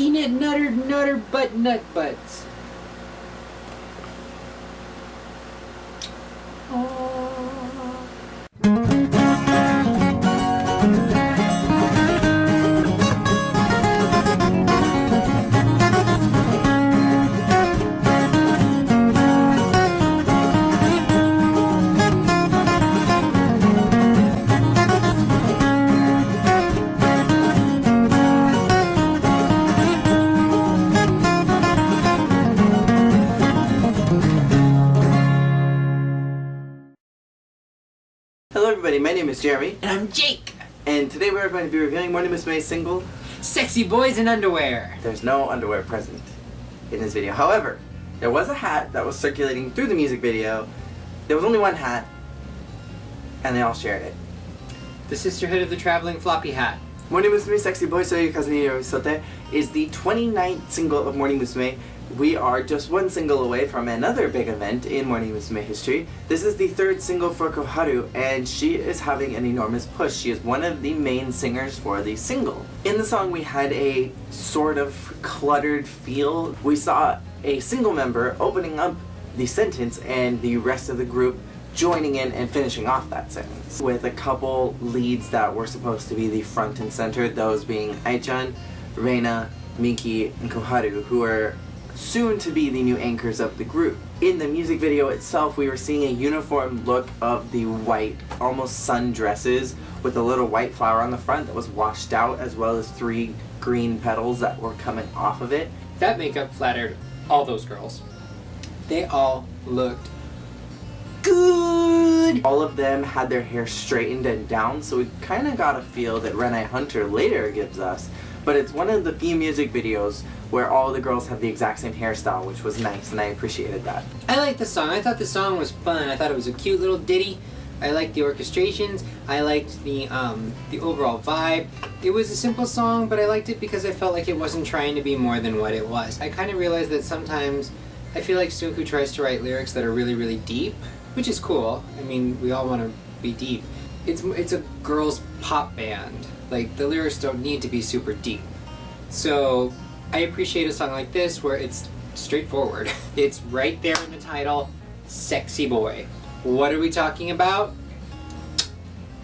peanut nutter butt nut butts. Hello everybody, my name is Jeremy. And I'm Jake. And today we're going to be reviewing Morning Musume's single, Sexy Boys in Underwear. There's no underwear present in this video. However, there was a hat that was circulating through the music video. There was only one hat, and they all shared it. The Sisterhood of the Traveling Floppy Hat. Morning Musume Sexy Boy Soyokaze Yorisotte is the 29th single of Morning Musume. We are just one single away from another big event in Morning Musume history. This is the third single for Koharu, and she is having an enormous push. She is one of the main singers for the single. In the song we had a sort of cluttered feel. We saw a single member opening up the sentence and the rest of the group joining in and finishing off that sentence, with a couple leads that were supposed to be the front and center, those being Ai-chan, Reina, Miki, and Koharu, who are soon to be the new anchors of the group. In the music video itself, we were seeing a uniform look of the white, almost sundresses with a little white flower on the front that was washed out, as well as 3 green petals that were coming off of it. That makeup flattered all those girls. They all looked good! All of them had their hair straightened and down, so we kind of got a feel that Renai Hunter later gives us, but it's one of the few music videos where all the girls have the exact same hairstyle, which was nice, and I appreciated that. I liked the song. I thought the song was fun. I thought it was a cute little ditty. I liked the orchestrations. I liked the overall vibe. It was a simple song, but I liked it because I felt like it wasn't trying to be more than what it was. I kind of realized that sometimes I feel like Sunku tries to write lyrics that are really, really deep, which is cool. I mean, we all want to be deep. It's a girls' pop band. Like, the lyrics don't need to be super deep. So I appreciate a song like this where it's straightforward. It's right there in the title, Sexy Boy. What are we talking about?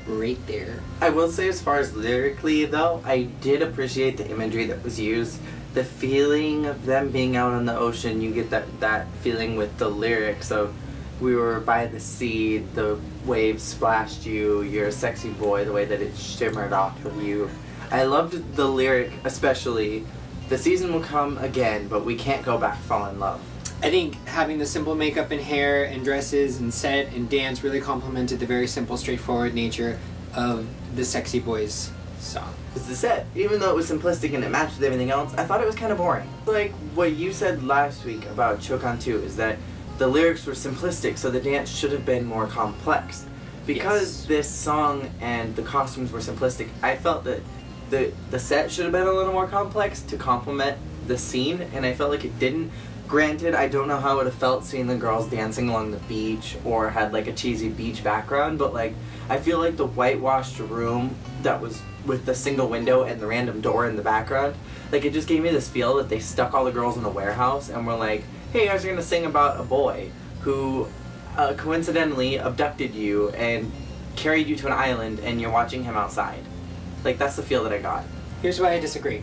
Right there. I will say, as far as lyrically though, I did appreciate the imagery that was used. The feeling of them being out on the ocean, you get that feeling with the lyrics of we were by the sea, the waves splashed you, you're a sexy boy, the way that it shimmered off of you. I loved the lyric, especially, the season will come again, but we can't go back, fall in love. I think having the simple makeup and hair and dresses and set and dance really complemented the very simple, straightforward nature of the Sexy Boys song. It's the set. Even though it was simplistic and it matched with everything else, I thought it was kind of boring. Like what you said last week about Chokan 2 is that the lyrics were simplistic, so the dance should have been more complex. Because this song and the costumes were simplistic, I felt that the set should have been a little more complex to complement the scene, and I felt like it didn't. Granted, I don't know how it would have felt seeing the girls dancing along the beach or had like a cheesy beach background, but like I feel like the whitewashed room that was with the single window and the random door in the background, like it just gave me this feel that they stuck all the girls in a warehouse and were like, hey, you guys are gonna sing about a boy who coincidentally abducted you and carried you to an island and you're watching him outside. Like, that's the feel that I got. Here's why I disagree.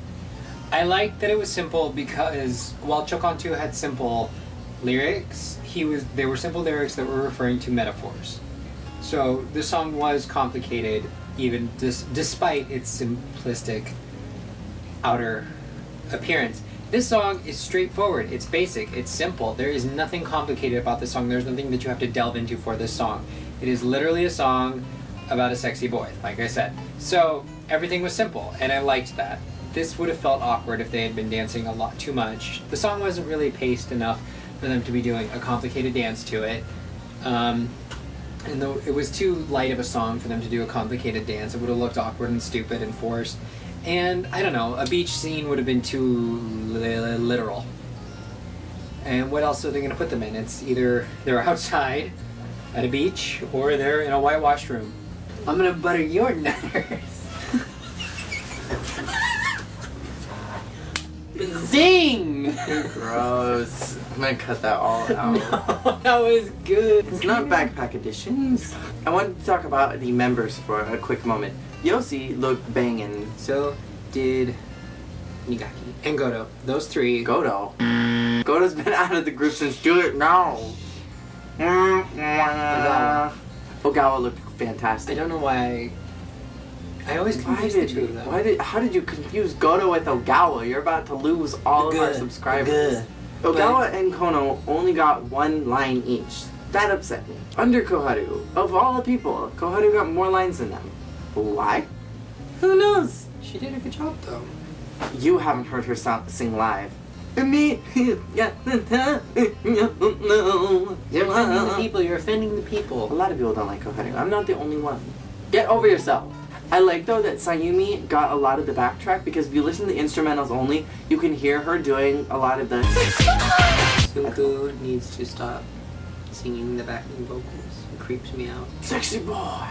I liked that it was simple because while Chokan 2 had simple lyrics, they were simple lyrics that were referring to metaphors. So the song was complicated, even despite its simplistic outer appearance. This song is straightforward, it's basic, it's simple. There is nothing complicated about this song. There's nothing that you have to delve into for this song. It is literally a song about a sexy boy, like I said. So everything was simple, and I liked that. This would have felt awkward if they had been dancing a lot too much. The song wasn't really paced enough for them to be doing a complicated dance to it. And though it was too light of a song for them to do a complicated dance, it would have looked awkward and stupid and forced. And I don't know, a beach scene would have been too literal. And what else are they going to put them in? It's either they're outside at a beach or they're in a whitewashed room. I'm going to butter your nutters. Zing! Gross. I'm gonna cut that all out. No, that was good. It's not backpack editions. I wanted to talk about the members for a quick moment. Yossi looked banging. So did Nigaki and Goto. Those three. Goto. Goto's been out of the group since Do It Now. Ogawa looked fantastic. I don't know why. I always confuse the two of them. How did you confuse Goto with Ogawa? You're about to lose all of our subscribers. Ogawa and Kono only got one line each. That upset me. Under Koharu, of all the people, Koharu got more lines than them. Why? Who knows? She did a good job though. You haven't heard her sing live. Me? You're offending the people. You're offending the people. A lot of people don't like Koharu. I'm not the only one. Get over yourself. I like though that Sayumi got a lot of the backtrack because if you listen to the instrumentals only, you can hear her doing a lot of the. Sunku needs to stop singing the backing vocals. It creeps me out. Sexy boy.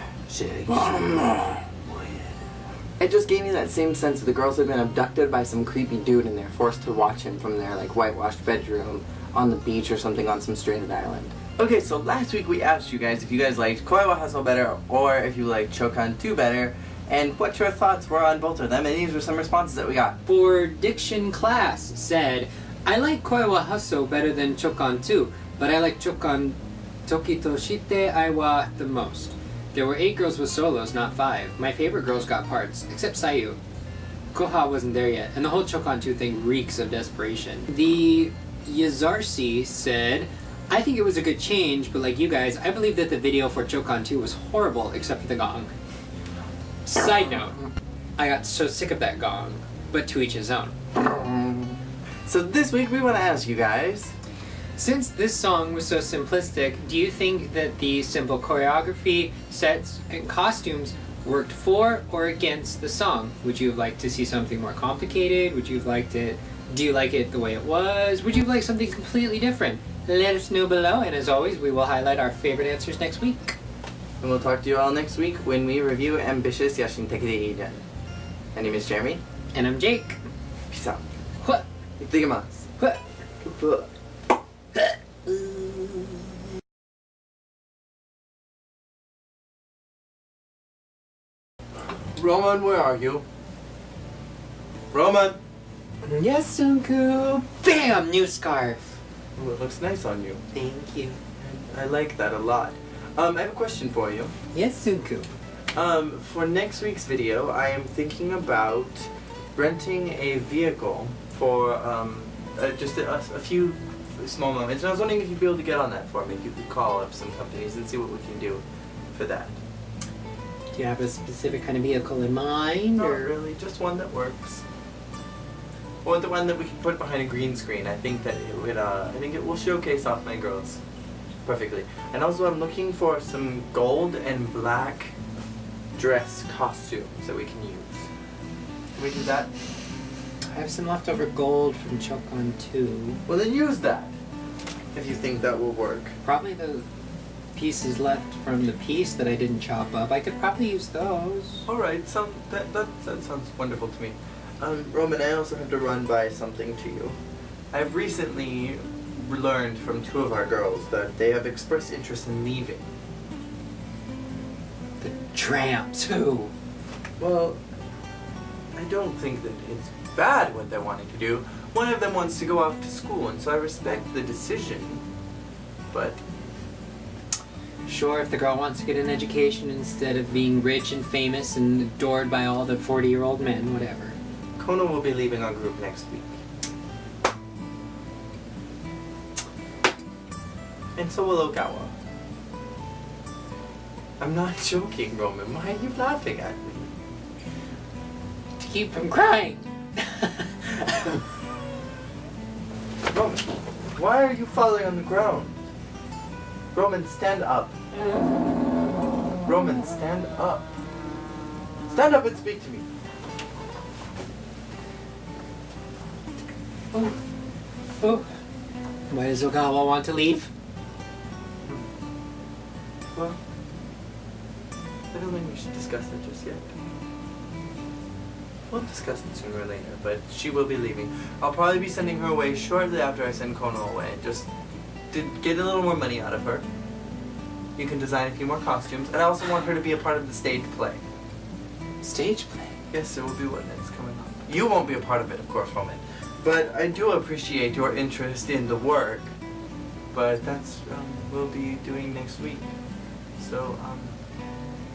It just gave me that same sense of the girls had been abducted by some creepy dude and they're forced to watch him from their like whitewashed bedroom on the beach or something on some stranded island. Okay, so last week we asked you guys if you guys liked Koi wa Hustle better or if you liked Chokan 2 better and what your thoughts were on both of them, and these were some responses that we got. For Diction Class said, I like Koi wa Hustle better than Chokan 2, but I like Chokan Toki to Shite Ai wa the most. There were 8 girls with solos, not 5. My favorite girls got parts, except Sayu. Koha wasn't there yet, and the whole Chokan 2 thing reeks of desperation. The Yazarsi said, I think it was a good change, but like you guys, I believe that the video for Chokan 2 was horrible, except for the gong. Side note, I got so sick of that gong, but to each his own. So this week we want to ask you guys, since this song was so simplistic, do you think that the simple choreography, sets, and costumes worked for or against the song? Would you have liked to see something more complicated? Would you have liked it? Do you like it the way it was? Would you have liked something completely different? Let us know below, and as always, we will highlight our favorite answers next week. And we'll talk to you all next week when we review Ambitious Yashin Tekide Ijen. My name is Jeremy. And I'm Jake. Peace out. What? Itadakimasu. What? Roman, where are you? Roman! Yes, Sunku. Bam! New scarf. Oh, it looks nice on you. Thank you. I like that a lot. I have a question for you. Yes, Sunku. For next week's video, I am thinking about renting a vehicle for just a few small moments. And I was wondering if you'd be able to get on that for me. If you could call up some companies and see what we can do for that. Do you have a specific kind of vehicle in mind? Not or? really, just one that works. Or the one that we can put behind a green screen. I think that it would, I think it will showcase off my girls perfectly. And also I'm looking for some gold and black dress costumes that we can use. Can we do that? I have some leftover gold from Chokan 2. Well then use that, if you think that will work. Probably the pieces left from the piece that I didn't chop up. I could probably use those. Alright, that sounds wonderful to me. Roman, I also have to run by something to you. I've recently learned from 2 of our girls that they have expressed interest in leaving. The tramps, who? Well, I don't think that it's bad what they're wanting to do. One of them wants to go off to school, and so I respect the decision. But Sure, if the girl wants to get an education instead of being rich and famous and adored by all the 40-year-old men, whatever. Kono will be leaving our group next week. And so will Ogawa. I'm not joking, Roman. Why are you laughing at me? To keep from crying. Roman, why are you falling on the ground? Roman, stand up. Roman, stand up. Stand up and speak to me. Oh. Oh. Why does Ogawa want to leave? Well, I don't think we should discuss that just yet. We'll discuss it sooner or later, but she will be leaving. I'll probably be sending her away shortly after I send Kono away, just to get a little more money out of her. You can design a few more costumes, and I also want her to be a part of the stage play. Stage play? Yes, there will be one that's coming up. You won't be a part of it, of course, Roman. But I do appreciate your interest in the work. But that's we'll be doing next week. So,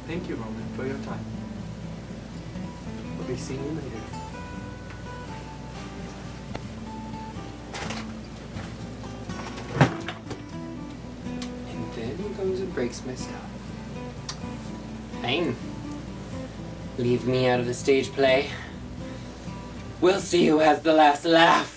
thank you, Roman, for your time. We'll be seeing you later. And then he comes and breaks my stuff. Fine. Leave me out of the stage play. We'll see who has the last laugh.